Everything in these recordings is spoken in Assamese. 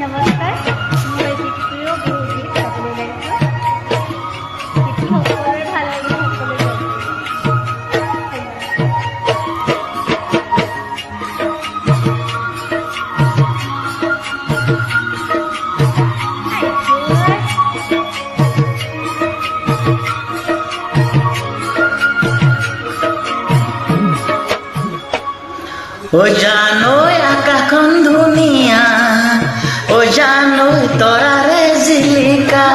নমস্কাৰ মোৰ আজি প্ৰিয় বিহুগীত গাবলৈ ওলাইছোঁ। গীতটি সকলোৰে ভাল লাগিব, সকলোৱে ও জানোই আকাশখন ধুনীয়া, ও জানোই তৰাৰে জিলিকা,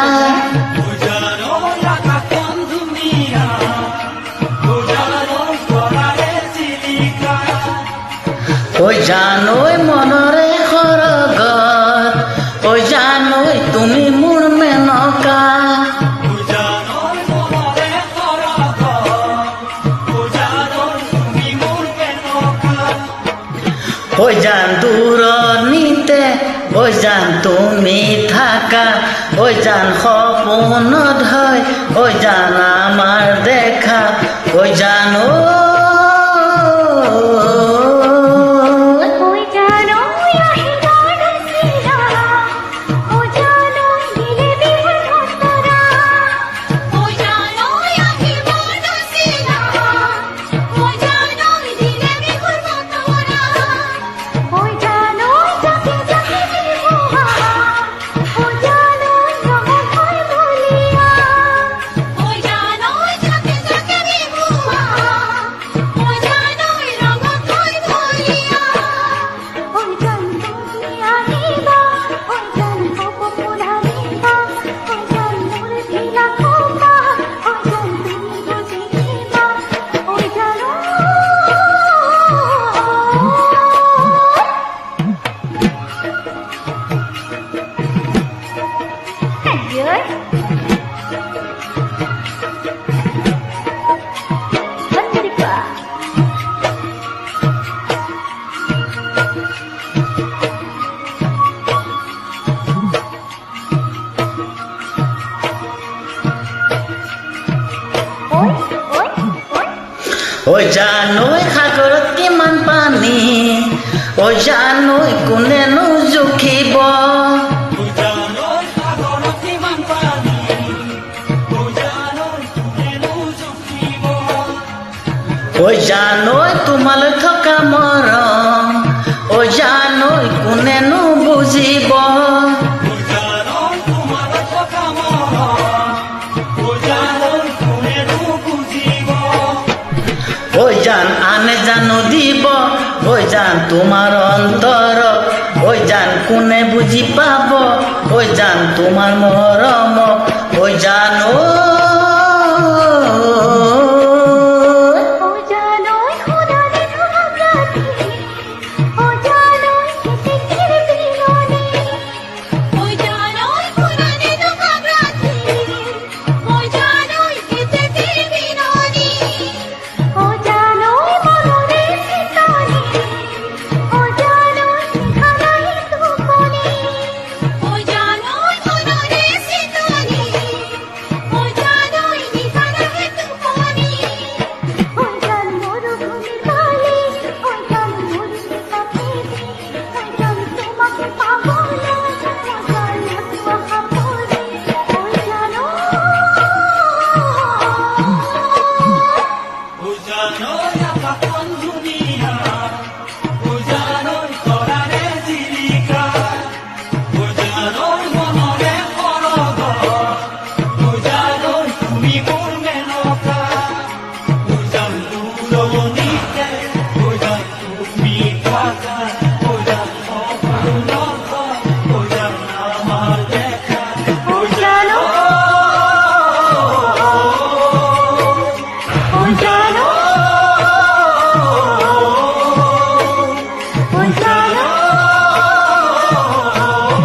ও জানোই মনৰে সৰগত, ও জানোই তুমি মোৰ মেনকা, ও জান দূৰণিতে, ও জান তুমি থাকা, ও জান সপোনত হয়, ও জান আমাৰ দেখা, ও জানো ও জানোই সাগৰত কিমান পানী, ও জানোই কোনেনো জুখিব, ও জানোই তোমালৈ থকা মৰম, ও জানোই কোনেনো বুজিব, ও জান আনে জানো দিব, ও জান তোমাৰ অন্তৰ, ও জান কোনে বুজি পাব, ও জান তোমাৰ মৰম, ও জানো Oh,